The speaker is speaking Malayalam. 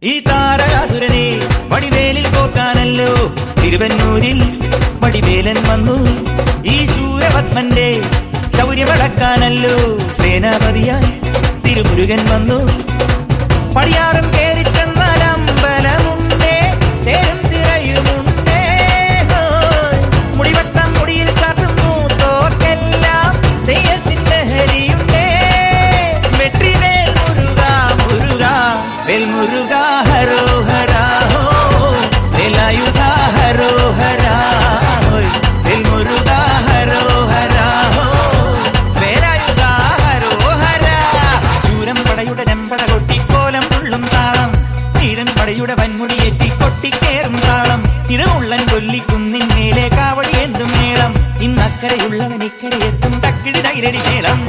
ഈ താരകാസുരനെ വടിവേലിൽ കോർക്കാനല്ലോ തിരുവന്നൂരിൽ വടിവേലൻ വന്നു. ഈ ശൂരപത്മന്റെ ശൗര്യമടക്കാനല്ലോ സേനാപതിയായി തിരുമുരുകൻ വന്നു. പടിയാറും കേറി ചെന്നാൽ അമ്പലമുണ്ടേ, തേരും തിരയുമുണ്ടേ, മുടിവട്ടം മുടിയിൽ കാട്ടുന്നു തോക്കെല്ലാം തെയ്യത്തിന്റെ ഹരിയുണ്ടേ. വെട്രിവേൽ മുരുക മുരുക വേൽ മുരുക ഹരോഹരാ വേലായുധ ഹരോഹരാ വേൽ മുരുക ഹരോഹരാ വേലായുധ ഹരോഹരാ. ശൂരം പടയുടെ രമ്പട കൊട്ടിക്കോലം തുള്ളും താളം, ധീരൻ പടയുടെ വൻമുടിയേറ്റി കൊട്ടിക്കേറും താളം. ഇത് ഉള്ളൻ കൊല്ലിക്കുന്നിൻ മേലെ കാവടി എന്തും മേളം, ഇന്നക്കരയുള്ളവൻ ഇക്കരയെത്തും തക്കിടി തൈരടി മേളം.